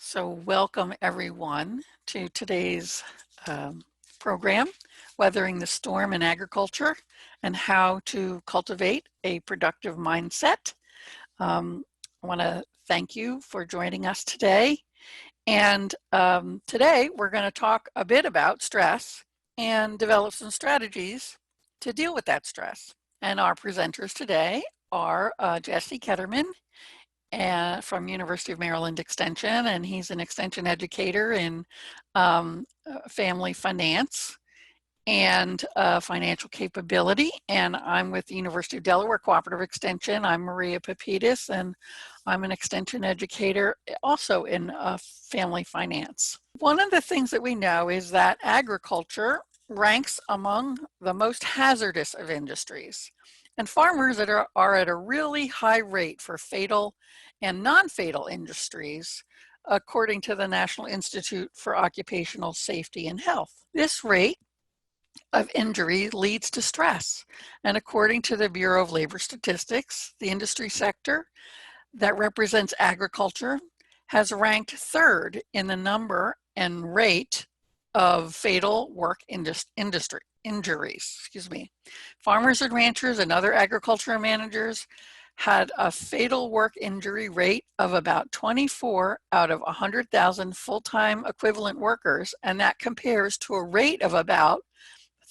So welcome everyone to today's program, Weathering the Storm in Agriculture and How to Cultivate a Productive Mindset. I want to thank you for joining us today. And today we're going to talk a bit about stress and develop some strategies to deal with that stress. And our presenters today are Jesse Ketterman from University of Maryland Extension, and he's an extension educator in family finance and financial capability. And I'm with the University of Delaware Cooperative Extension. I'm Maria Pippidis, and I'm an extension educator also in family finance. One of the things that we know is that agriculture ranks among the most hazardous of industries. And farmers that are at a really high rate for fatal and non-fatal industries, according to the National Institute for Occupational Safety and Health. This rate of injury leads to stress. And according to the Bureau of Labor Statistics, the industry sector that represents agriculture has ranked third in the number and rate of fatal work industry injuries. Farmers and ranchers and other agricultural managers had a fatal work injury rate of about 24 out of 100,000 full-time equivalent workers, and that compares to a rate of about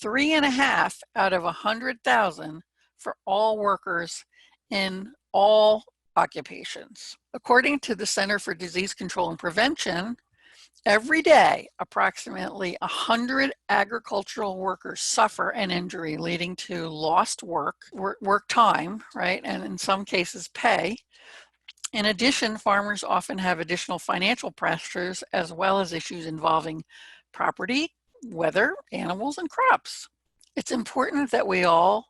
3.5 out of 100,000 for all workers in all occupations. According to the Center for Disease Control and Prevention, every day, approximately 100 agricultural workers suffer an injury leading to lost work time, right? And in some cases, pay. In addition, farmers often have additional financial pressures as well as issues involving property, weather, animals, and crops. It's important that we all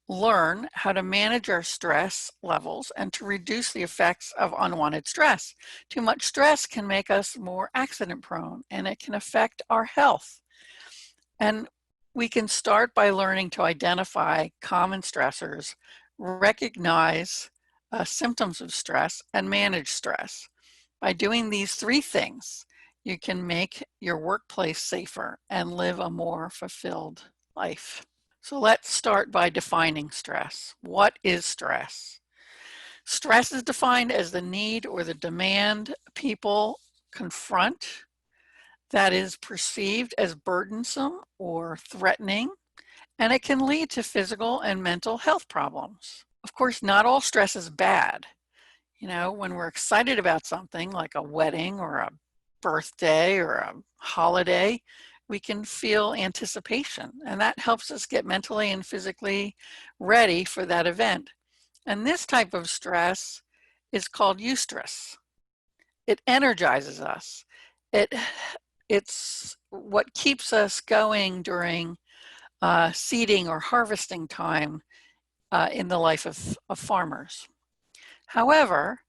learn how to manage our stress levels and to reduce the effects of unwanted stress. Too much stress can make us more accident prone, and it can affect our health. And we can start by learning to identify common stressors, recognize symptoms of stress, and manage stress. By doing these three things, you can make your workplace safer and live a more fulfilled life. So let's start by defining stress. What is stress? Stress is defined as the need or the demand people confront that is perceived as burdensome or threatening, and it can lead to physical and mental health problems. Of course, not all stress is bad. You know, when we're excited about something like a wedding or a birthday or a holiday, we can feel anticipation, and that helps us get mentally and physically ready for that event. And this type of stress is called eustress. It energizes us. It's what keeps us going during seeding or harvesting time in the life of farmers. However,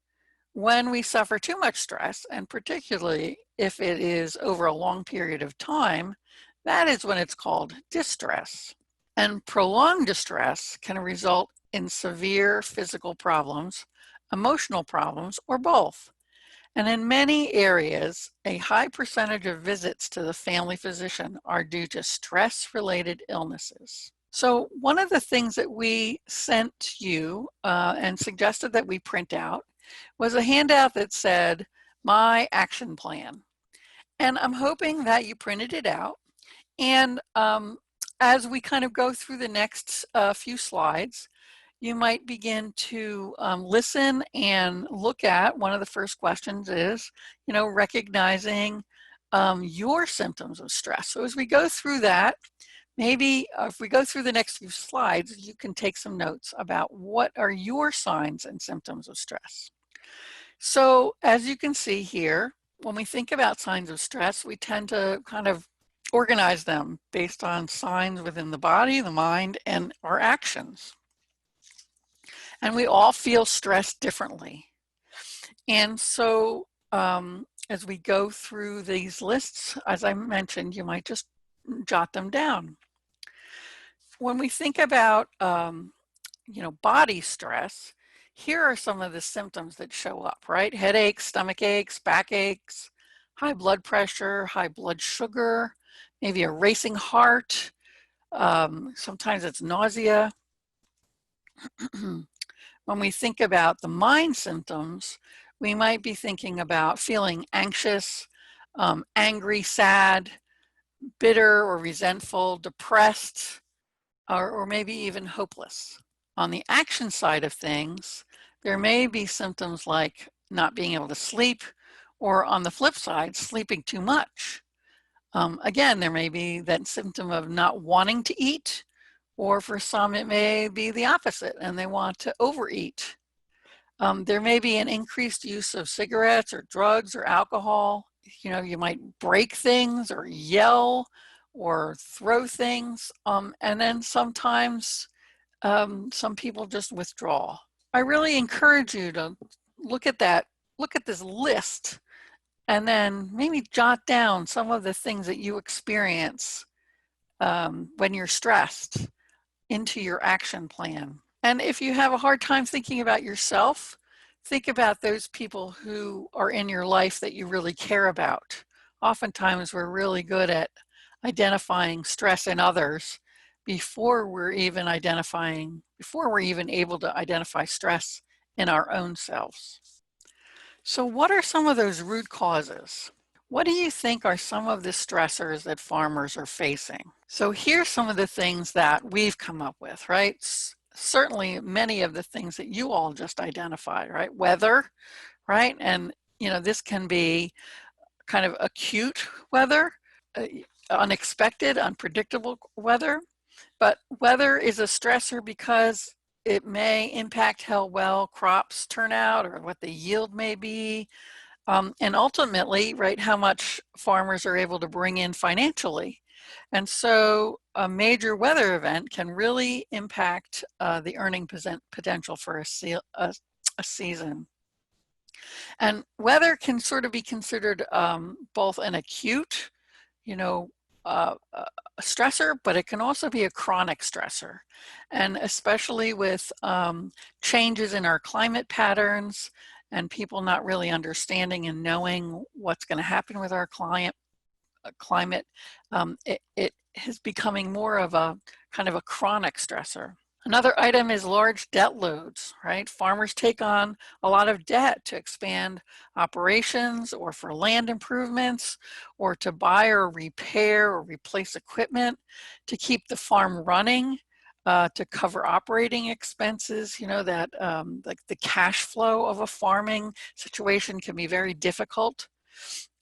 when we suffer too much stress, and particularly if it is over a long period of time, that is when it's called distress. And prolonged distress can result in severe physical problems, emotional problems, or both. And in many areas, a high percentage of visits to the family physician are due to stress-related illnesses. So one of the things that we sent you and suggested that we print out was a handout that said, "My action plan." And I'm hoping that you printed it out. And as we kind of go through the next few slides, you might begin to listen and look at, one of the first questions is, recognizing your symptoms of stress. So as we go through that, maybe if we go through the next few slides, you can take some notes about what are your signs and symptoms of stress. So as you can see here, when we think about signs of stress, we tend to kind of organize them based on signs within the body, the mind, and our actions. And we all feel stressed differently. And so as we go through these lists, as I mentioned, you might just jot them down. When we think about, body stress, Here are some of the symptoms that show up, right? Headaches, stomach aches, backaches, high blood pressure, high blood sugar, maybe a racing heart. Sometimes it's nausea. When we think about the mind symptoms, we might be thinking about feeling anxious, angry, sad, bitter or resentful, depressed, or maybe even hopeless. On the action side of things, there may be symptoms like not being able to sleep, or on the flip side, sleeping too much. Again, there may be that symptom of not wanting to eat, or for some it may be the opposite and they want to overeat. There may be an increased use of cigarettes or drugs or alcohol. You know, you might break things or yell or throw things. And then sometimes some people just withdraw. I really encourage you to look at this list, and then maybe jot down some of the things that you experience when you're stressed into your action plan. And if you have a hard time thinking about yourself, think about those people who are in your life that you really care about. Oftentimes we're really good at identifying stress in others before we're even able to identify stress in our own selves. So what are some of those root causes? What do you think are some of the stressors that farmers are facing? So here's some of the things that we've come up with, right? Certainly many of the things that you all just identified, right? Weather, right? And you know, this can be kind of acute weather, unexpected, unpredictable weather. But weather is a stressor because it may impact how well crops turn out or what the yield may be. And ultimately, right, how much farmers are able to bring in financially. And so a major weather event can really impact the earning potential for a season. And weather can sort of be considered both an acute, you know, a stressor, but it can also be a chronic stressor. And especially with changes in our climate patterns and people not really understanding and knowing what's going to happen with our climate, it is becoming more of a kind of a chronic stressor. Another item is large debt loads, right? Farmers take on a lot of debt to expand operations or for land improvements or to buy or repair or replace equipment to keep the farm running, to cover operating expenses. You know, that like the cash flow of a farming situation can be very difficult.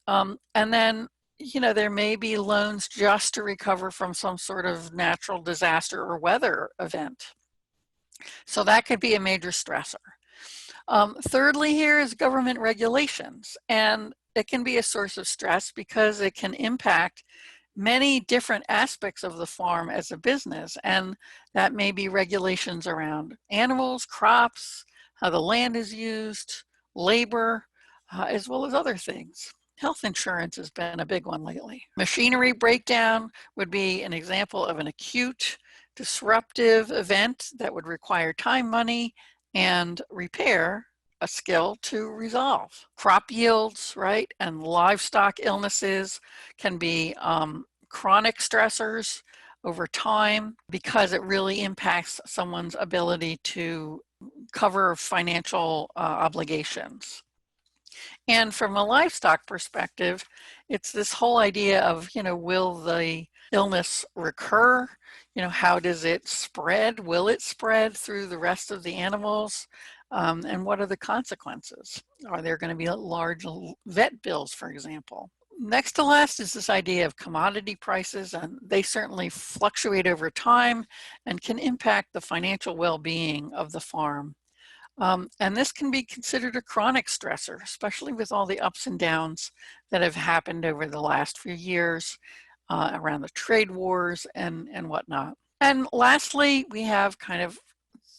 And then, you know, there may be loans just to recover from some sort of natural disaster or weather event. So that could be a major stressor. Thirdly, here is government regulations, and it can be a source of stress because it can impact many different aspects of the farm as a business, and that may be regulations around animals, crops, how the land is used, labor, as well as other things. Health insurance has been a big one lately. Machinery breakdown would be an example of an acute, disruptive event that would require time, money, and repair, a skill to resolve. Crop yields, right, and livestock illnesses can be chronic stressors over time because it really impacts someone's ability to cover financial obligations. And from a livestock perspective, it's this whole idea of, you know, will the illness recur? You know, how does it spread? Will it spread through the rest of the animals? And what are the consequences? Are there going to be large vet bills, for example? Next to last is this idea of commodity prices, and they certainly fluctuate over time and can impact the financial well-being of the farm. And this can be considered a chronic stressor, especially with all the ups and downs that have happened over the last few years around the trade wars and whatnot. And lastly, we have kind of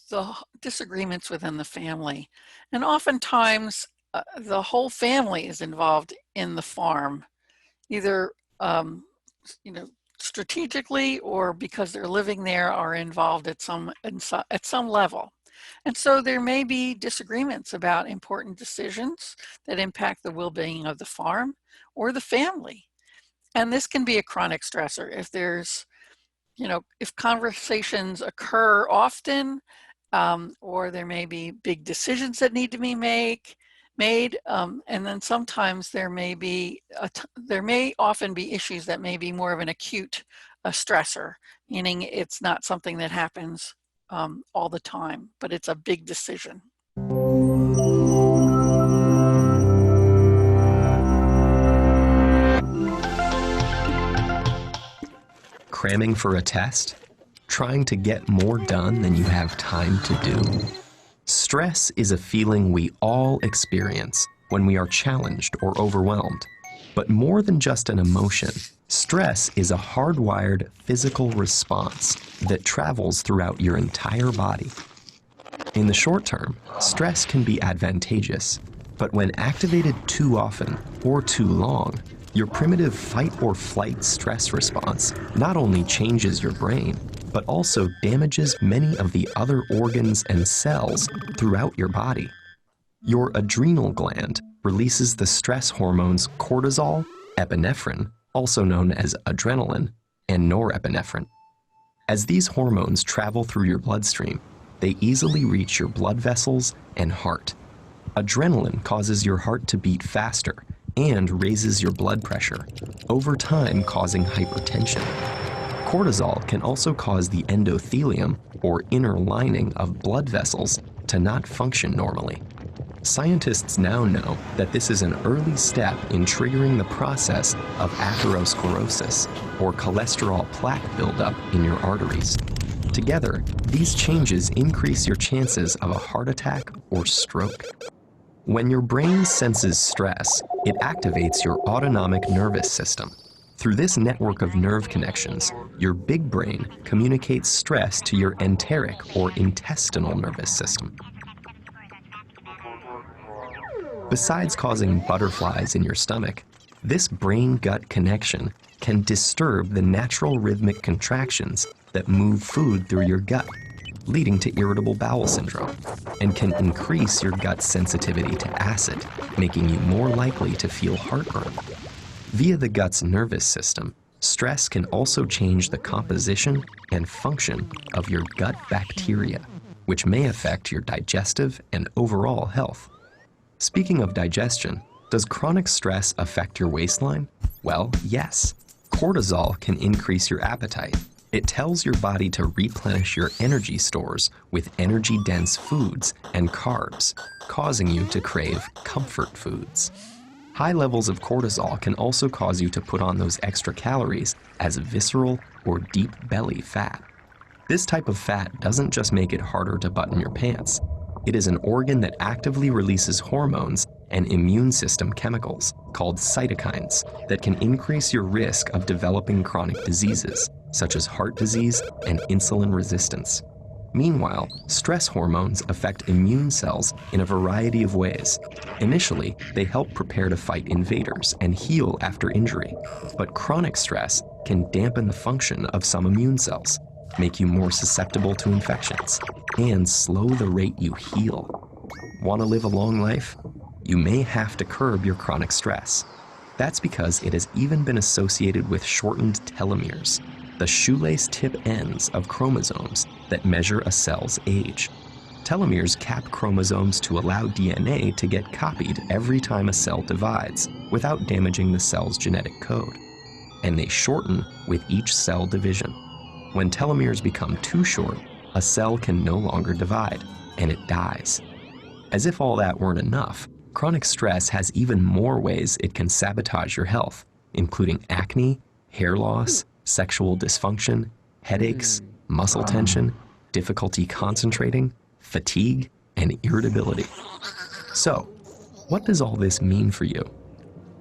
the disagreements within the family. And oftentimes, the whole family is involved in the farm, either you know, strategically or because they're living there are involved at some level. And so there may be disagreements about important decisions that impact the well-being of the farm or the family. And this can be a chronic stressor if there's, if conversations occur often, or there may be big decisions that need to be made, and then sometimes there may often be issues that may be more of an acute stressor, meaning it's not something that happens all the time, but it's a big decision. Cramming for a test? Trying to get more done than you have time to do? Stress is a feeling we all experience when we are challenged or overwhelmed. But more than just an emotion, stress is a hardwired physical response that travels throughout your entire body. In the short term, stress can be advantageous, but when activated too often or too long, your primitive fight or flight stress response not only changes your brain, but also damages many of the other organs and cells throughout your body. Your adrenal gland releases the stress hormones cortisol, epinephrine, also known as adrenaline, and norepinephrine. As these hormones travel through your bloodstream, they easily reach your blood vessels and heart. Adrenaline causes your heart to beat faster and raises your blood pressure, over time causing hypertension. Cortisol can also cause the endothelium, or inner lining of blood vessels, to not function normally. Scientists now know that this is an early step in triggering the process of atherosclerosis, or cholesterol plaque buildup in your arteries. Together, these changes increase your chances of a heart attack or stroke. When your brain senses stress, it activates your autonomic nervous system. Through this network of nerve connections, your big brain communicates stress to your enteric or intestinal nervous system. Besides causing butterflies in your stomach, this brain-gut connection can disturb the natural rhythmic contractions that move food through your gut, leading to irritable bowel syndrome, and can increase your gut's sensitivity to acid, making you more likely to feel heartburn. Via the gut's nervous system, stress can also change the composition and function of your gut bacteria, which may affect your digestive and overall health. Speaking of digestion, does chronic stress affect your waistline? Well, yes. Cortisol can increase your appetite. It tells your body to replenish your energy stores with energy-dense foods and carbs, causing you to crave comfort foods. High levels of cortisol can also cause you to put on those extra calories as visceral or deep belly fat. This type of fat doesn't just make it harder to button your pants. It is an organ that actively releases hormones and immune system chemicals called cytokines that can increase your risk of developing chronic diseases, such as heart disease and insulin resistance. Meanwhile, stress hormones affect immune cells in a variety of ways. Initially, they help prepare to fight invaders and heal after injury, but chronic stress can dampen the function of some immune cells, make you more susceptible to infections, and slow the rate you heal. Want to live a long life? You may have to curb your chronic stress. That's because it has even been associated with shortened telomeres, the shoelace tip ends of chromosomes that measure a cell's age. Telomeres cap chromosomes to allow DNA to get copied every time a cell divides without damaging the cell's genetic code. And they shorten with each cell division. When telomeres become too short, a cell can no longer divide, and it dies. As if all that weren't enough, chronic stress has even more ways it can sabotage your health, including acne, hair loss, sexual dysfunction, headaches, muscle tension, difficulty concentrating, fatigue, and irritability. So, what does all this mean for you?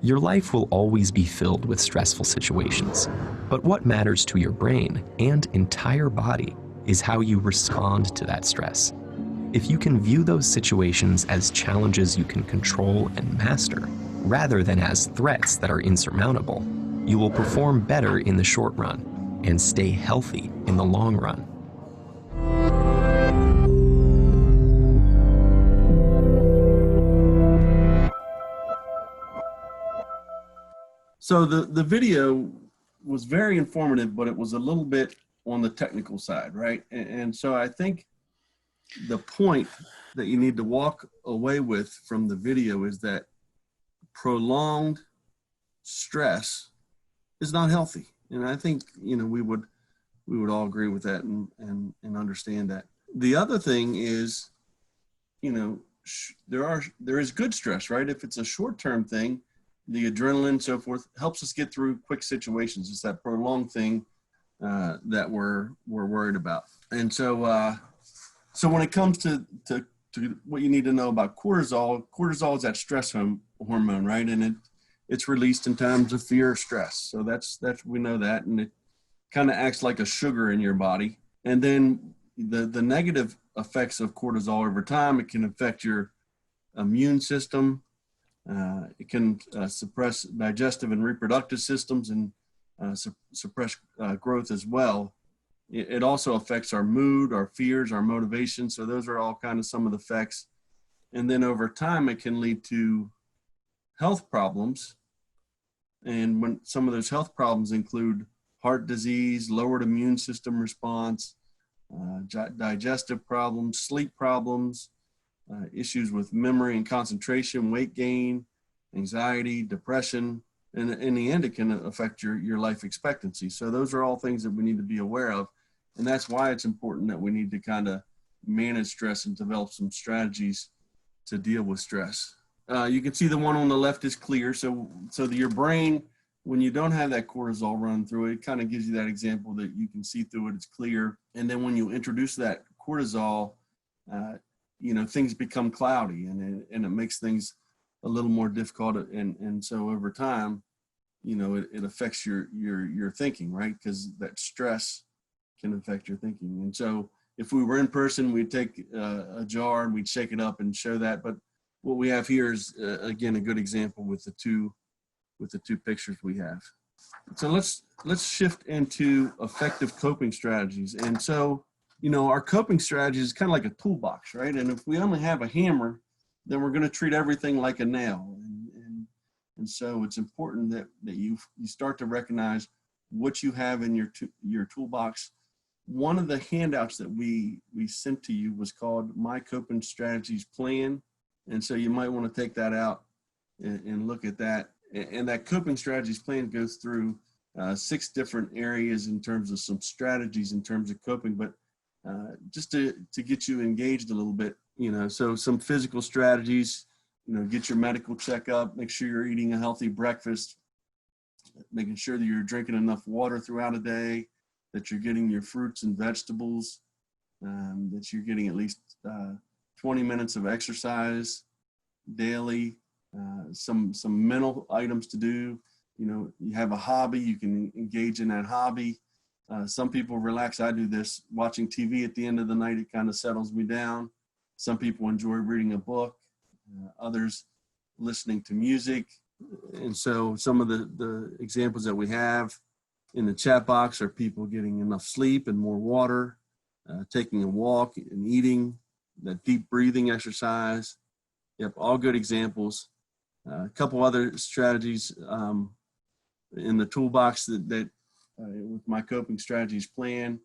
Your life will always be filled with stressful situations, but what matters to your brain and entire body is how you respond to that stress. If you can view those situations as challenges you can control and master, rather than as threats that are insurmountable, you will perform better in the short run and stay healthy in the long run. So the video was very informative, but it was a little bit on the technical side, right? And so I think the point that you need to walk away with from the video is that prolonged stress is not healthy. And I think, we would all agree with that and understand that. The other thing is, there is good stress, right? If it's a short-term thing, the adrenaline, so forth, helps us get through quick situations. It's that prolonged thing that we're worried about. And so, so when it comes to what you need to know about cortisol is that stress hormone, right? And it's released in times of fear or stress. So that's we know that, and it kind of acts like a sugar in your body. And then the negative effects of cortisol over time, it can affect your immune system. It can suppress digestive and reproductive systems and suppress growth as well. It also affects our mood, our fears, our motivation. So those are all kind of some of the effects. And then over time, it can lead to health problems. And when some of those health problems include heart disease, lowered immune system response, digestive problems, sleep problems, issues with memory and concentration, weight gain, anxiety, depression, and in the end, it can affect your life expectancy. So those are all things that we need to be aware of. And that's why it's important that we need to kind of manage stress and develop some strategies to deal with stress. You can see the one on the left is clear. So your brain, when you don't have that cortisol run through it, it kind of gives you that example that you can see through it, it's clear. And then when you introduce that cortisol, things become cloudy and it makes things a little more difficult. And so over time, it affects your thinking, right? Because that stress can affect your thinking. And so if we were in person, we'd take a jar and we'd shake it up and show that. But what we have here is, again, a good example with the two pictures we have. So let's shift into effective coping strategies. And so, our coping strategy is kind of like a toolbox, right? And if we only have a hammer, then we're going to treat everything like a nail. And so it's important that you start to recognize what you have in your toolbox. One of the handouts that we sent to you was called My Coping Strategies Plan. And so you might want to take that out and look at that. And that coping strategies plan goes through 6 different areas in terms of some strategies in terms of coping, but just to get you engaged a little bit, so some physical strategies, get your medical checkup, make sure you're eating a healthy breakfast, making sure that you're drinking enough water throughout a day, that you're getting your fruits and vegetables, that you're getting at least 20 minutes of exercise daily, some mental items to do. You have a hobby, you can engage in that hobby. Some people relax. I do this watching TV at the end of the night. It kind of settles me down. Some people enjoy reading a book, others listening to music. And so some of the examples that we have in the chat box are people getting enough sleep and more water, taking a walk and eating, that deep breathing exercise. Yep, all good examples. A couple other strategies in the toolbox that with My Coping Strategies Plan,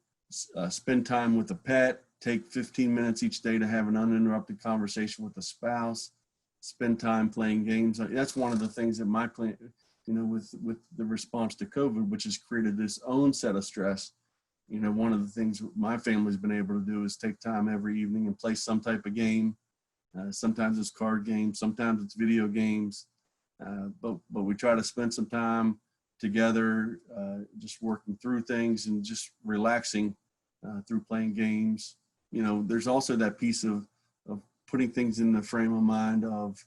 spend time with a pet, take 15 minutes each day to have an uninterrupted conversation with a spouse, spend time playing games. That's one of the things that my plan, with the response to COVID, which has created this own set of stress. One of the things my family's been able to do is take time every evening and play some type of game. Sometimes it's card games, sometimes it's video games, but we try to spend some time together, just working through things and just relaxing through playing games. There's also that piece of putting things in the frame of mind of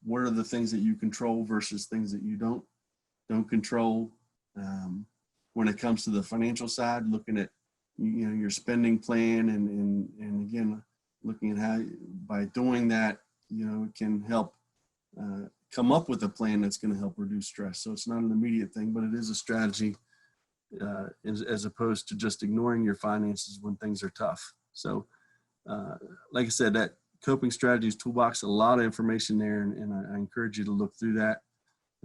what are the things that you control versus things that you don't control. When it comes to the financial side, looking at your spending plan and again, looking at how by doing that, it can help come up with a plan that's going to help reduce stress. So it's not an immediate thing, but it is a strategy as opposed to just ignoring your finances when things are tough. So like I said, that coping strategies toolbox, a lot of information there, and I encourage you to look through that.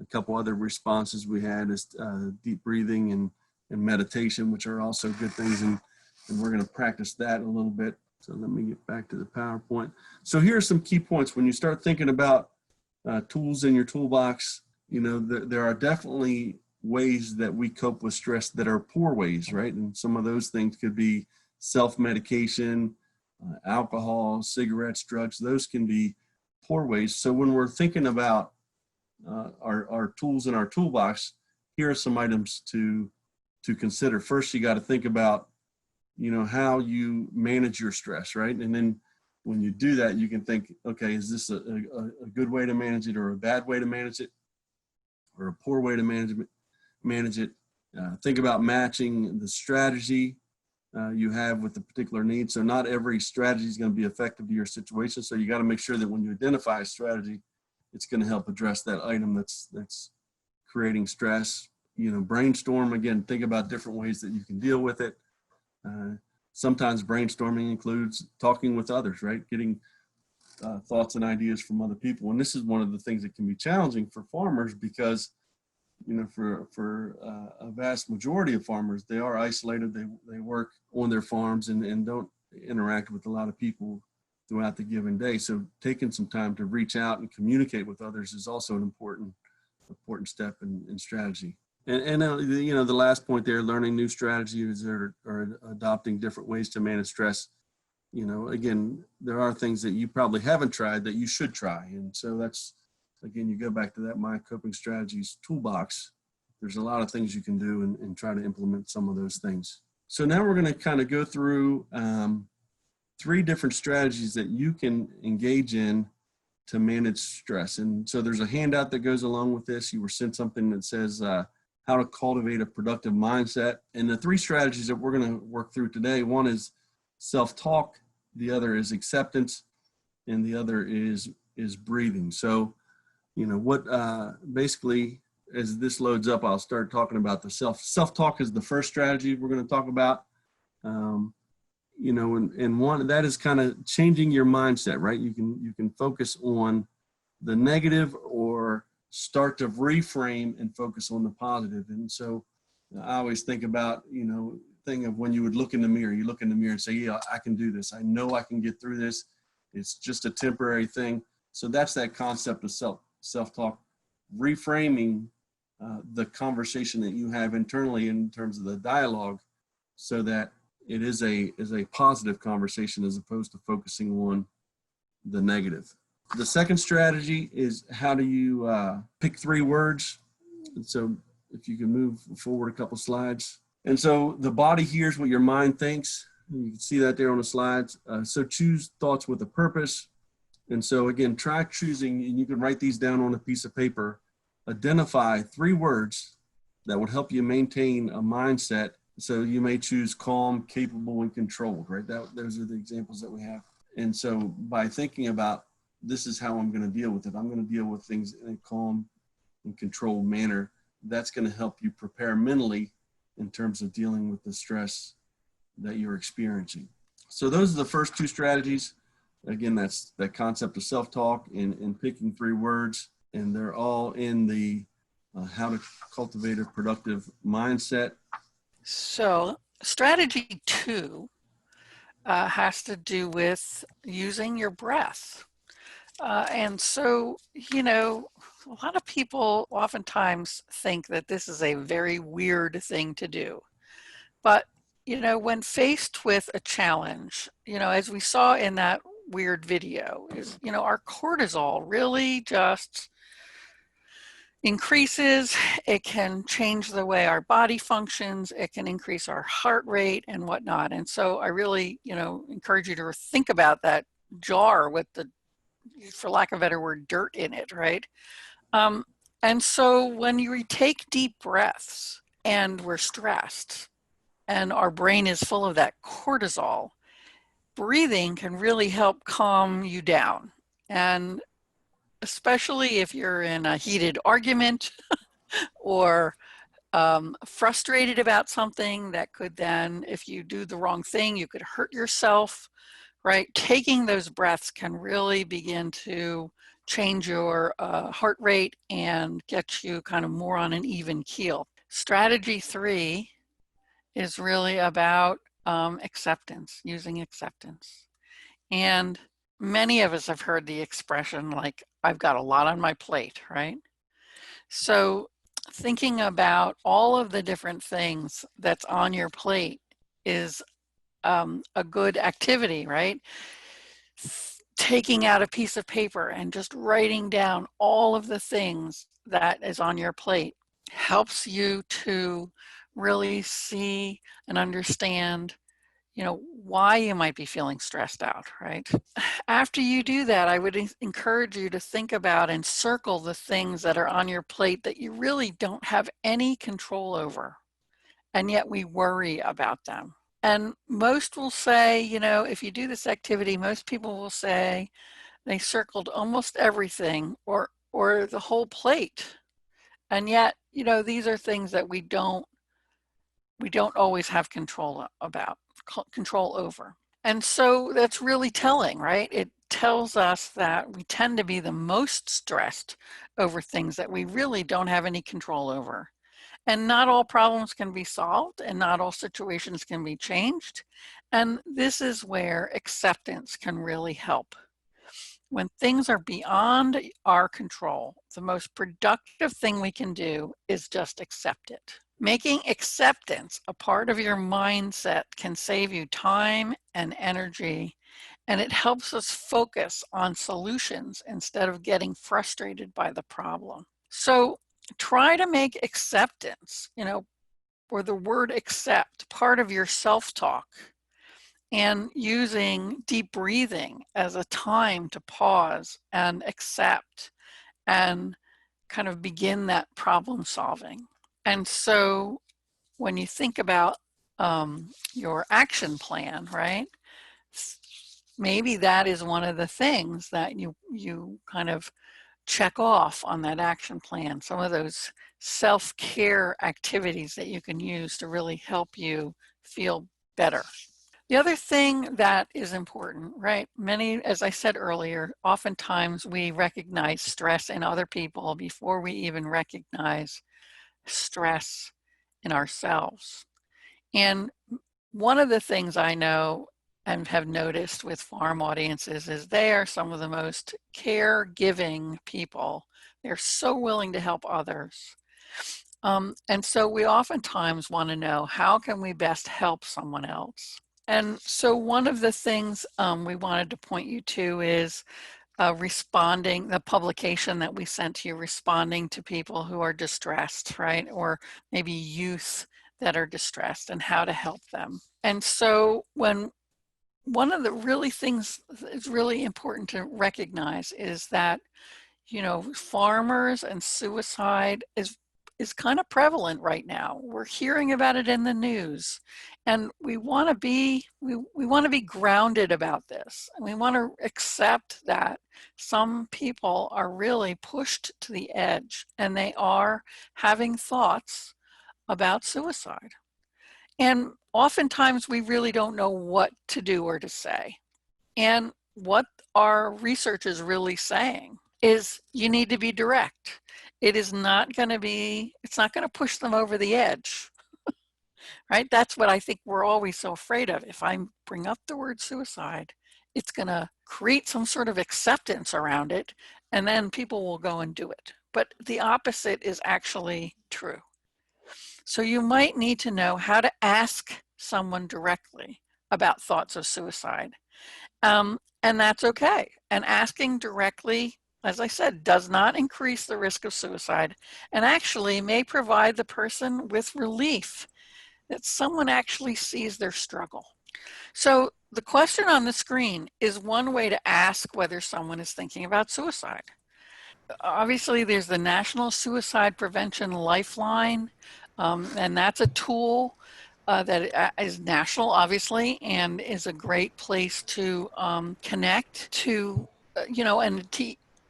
A couple other responses we had is deep breathing and meditation, which are also good things. And we're going to practice that a little bit. So let me get back to the PowerPoint. So here are some key points. When you start thinking about tools in your toolbox, you know, there are definitely ways that we cope with stress that are poor ways, right? And some of those things could be self-medication, alcohol, cigarettes, drugs. Those can be poor ways. So when we're thinking about our tools in our toolbox, here are some items to consider. First, you got to think about, you know, how you manage your stress, right? And then when you do that, you can think, okay, is this a good way to manage it, or a bad way to manage it, or a poor way to manage it? Think about matching the strategy you have with the particular need. So not every strategy is going to be effective to your situation. So you got to make sure that when you identify a strategy, it's going to help address that item that's creating stress. You know, brainstorm, again, think about different ways that you can deal with it. Sometimes brainstorming includes talking with others, right? Getting thoughts and ideas from other people. And this is one of the things that can be challenging for farmers, because, you know, for a vast majority of farmers, they are isolated. They work on their farms and don't interact with a lot of people throughout the given day. So taking some time to reach out and communicate with others is also an important step in strategy. And you know, the last point there, learning new strategies or adopting different ways to manage stress. You know, again, there are things that you probably haven't tried that you should try. And so that's, again, you go back to that My Coping Strategies toolbox. There's a lot of things you can do and try to implement some of those things. So now we're going to kind of go through 3 different strategies that you can engage in to manage stress. And so there's a handout that goes along with this. You were sent something that says how to cultivate a productive mindset. And the 3 strategies that we're going to work through today, one is self-talk, the other is acceptance, and the other is breathing. So, you know, what basically, as this loads up, I'll start talking about the self-talk is the first strategy we're going to talk about. You know, and one that is kind of changing your mindset, right? You can focus on the negative or start to reframe and focus on the positive. And so I always think about, you know, thing of when you would look in the mirror, you look in the mirror and say, yeah, I can do this. I know I can get through this. It's just a temporary thing. So that's that concept of self-talk, reframing the conversation that you have internally in terms of the dialogue, so that it is a positive conversation as opposed to focusing on the negative. The second strategy is, how do you pick 3 words? And so if you can move forward a couple slides. And so the body hears what your mind thinks. You can see that there on the slides. So choose thoughts with a purpose. And so again, try choosing, and you can write these down on a piece of paper. Identify 3 words that would help you maintain a mindset. So you may choose calm, capable, and controlled, right? Those are the examples that we have. And so by thinking about, this is how I'm going to deal with it, I'm going to deal with things in a calm and controlled manner, that's going to help you prepare mentally in terms of dealing with the stress that you're experiencing. So those are the first 2 strategies. Again, that's that concept of self-talk and picking 3 words, and they're all in the how to cultivate a productive mindset. So Strategy 2 has to do with using your breath. And so, you know, a lot of people oftentimes think that this is a very weird thing to do. But, you know, when faced with a challenge, you know, as we saw in that weird video, is, you know, our cortisol really just increases. It can change the way our body functions. It can increase our heart rate and whatnot. And so I really, you know, encourage you to think about that jar with the, for lack of a better word, dirt in it, right? And so when you take deep breaths and we're stressed and our brain is full of that cortisol, breathing can really help calm you down. And especially if you're in a heated argument or frustrated about something that could then, if you do the wrong thing, you could hurt yourself, right? Taking those breaths can really begin to change your heart rate and get you kind of more on an even keel. Strategy 3 is really about acceptance, using acceptance. And many of us have heard the expression like, I've got a lot on my plate, right? So thinking about all of the different things that's on your plate is a good activity, right? Taking out a piece of paper and just writing down all of the things that is on your plate helps you to really see and understand, why you might be feeling stressed out, right? After you do that, I would encourage you to think about and circle the things that are on your plate that you really don't have any control over, and yet we worry about them. And most will say, if you do this activity, most people will say they circled almost everything or the whole plate. And yet, these are things that we don't always have control over. And so that's really telling, right? It tells us that we tend to be the most stressed over things that we really don't have any control over. And not all problems can be solved and not all situations can be changed. And this is where acceptance can really help. When things are beyond our control, the most productive thing we can do is just accept it. Making acceptance a part of your mindset can save you time and energy, and it helps us focus on solutions instead of getting frustrated by the problem. So try to make acceptance, or the word accept, part of your self-talk, and using deep breathing as a time to pause and accept and kind of begin that problem solving. And so when you think about your action plan, right? Maybe that is one of the things that you kind of check off on that action plan. Some of those self-care activities that you can use to really help you feel better. The other thing that is important, right? As I said earlier, oftentimes we recognize stress in other people before we even recognize stress in ourselves. And one of the things I know and have noticed with farm audiences is they are some of the most caregiving people. They're so willing to help others. And so we oftentimes want to know, how can we best help someone else? And so one of the things we wanted to point you to is the publication that we sent to you, responding to people who are distressed, right? Or maybe youth that are distressed and how to help them. And so one of the really things that's really important to recognize is that, farmers and suicide is kind of prevalent right now. We're hearing about it in the news, and we want to be grounded about this, and we want to accept that some people are really pushed to the edge and they are having thoughts about suicide. And oftentimes we really don't know what to do or to say. And what our research is really saying is you need to be direct. It's not going to push them over the edge, right? That's what I think we're always so afraid of. If I bring up the word suicide, it's going to create some sort of acceptance around it, and then people will go and do it. But the opposite is actually true. So you might need to know how to ask someone directly about thoughts of suicide. And that's okay. And asking directly, as I said, does not increase the risk of suicide and actually may provide the person with relief that someone actually sees their struggle. So the question on the screen is one way to ask whether someone is thinking about suicide. Obviously, there's the National Suicide Prevention Lifeline, and that's a tool that is national, obviously, and is a great place to connect to,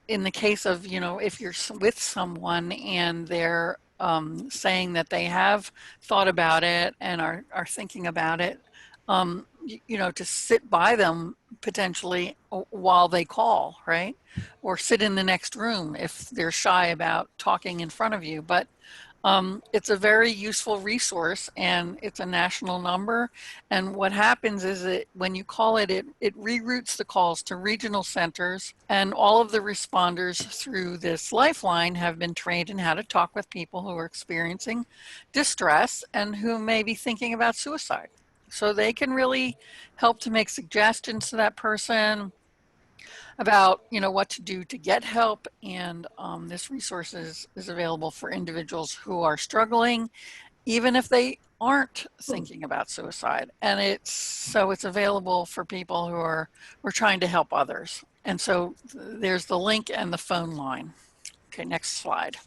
in the case of, if you're with someone and they're saying that they have thought about it and are thinking about it, to sit by them potentially while they call, right? Or sit in the next room if they're shy about talking in front of you. But it's a very useful resource, and it's a national number. And what happens is that when you call it, it reroutes the calls to regional centers, and all of the responders through this Lifeline have been trained in how to talk with people who are experiencing distress and who may be thinking about suicide. So they can really help to make suggestions to that person about, you know, what to do to get help. And this resource is available for individuals who are struggling, even if they aren't thinking about suicide. And it's available for people who are trying to help others. And so there's the link and the phone line. Okay, next slide.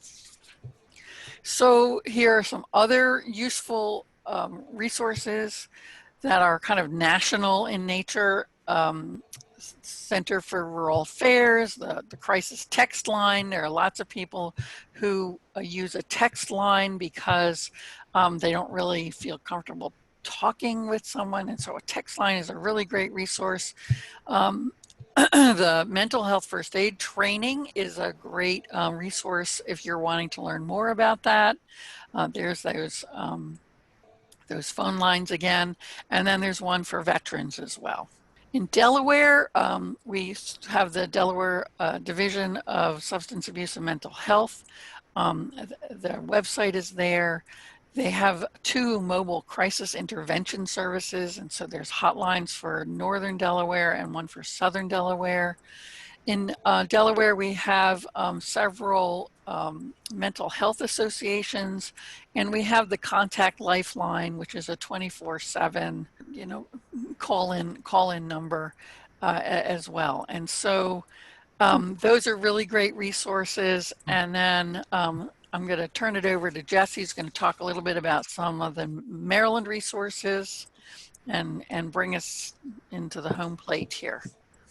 So here are some other useful resources that are kind of national in nature. Center for Rural Affairs, the crisis text line. There are lots of people who use a text line because they don't really feel comfortable talking with someone. And so a text line is a really great resource. The mental health first aid training is a great resource if you're wanting to learn more about that. There's those phone lines again. And then there's one for veterans as well. In Delaware, we have the Delaware Division of Substance Abuse and Mental Health. Their website is there. They have 2 mobile crisis intervention services, and so there's hotlines for Northern Delaware and one for Southern Delaware. In Delaware, we have several mental health associations, and we have the Contact Lifeline, which is a 24/7, you know, call in number as well. And so those are really great resources. And then I'm going to turn it over to Jesse, who's going to talk a little bit about some of the Maryland resources and bring us into the home plate here.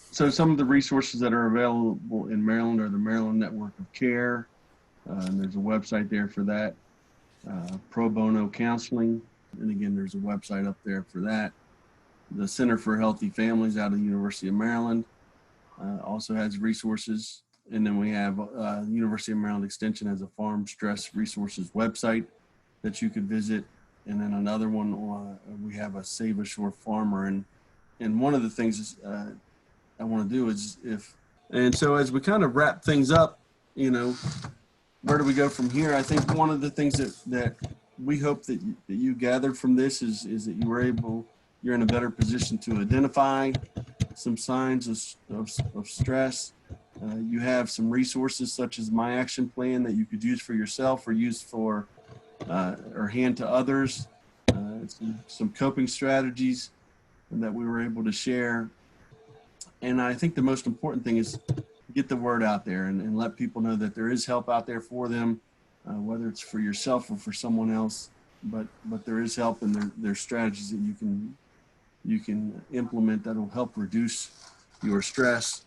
So some of the resources that are available in Maryland are the Maryland Network of Care. And there's a website there for that. Pro bono counseling. And again, there's a website up there for that. The Center for Healthy Families out of the University of Maryland also has resources. And then we have University of Maryland Extension has a farm stress resources website that you could visit. And then another one, we have a Save a Shore Farmer. And one of the things I want to do is and so as we kind of wrap things up, you know, where do we go from here? I think one of the things that we hope that you gathered from this is that you're in a better position to identify some signs of stress. You have some resources such as My Action Plan that you could use for yourself or use for or hand to others. Some coping strategies that we were able to share. And I think the most important thing is get the word out there and let people know that there is help out there for them, whether it's for yourself or for someone else. But there is help, and there's strategies that you can implement that will help reduce your stress.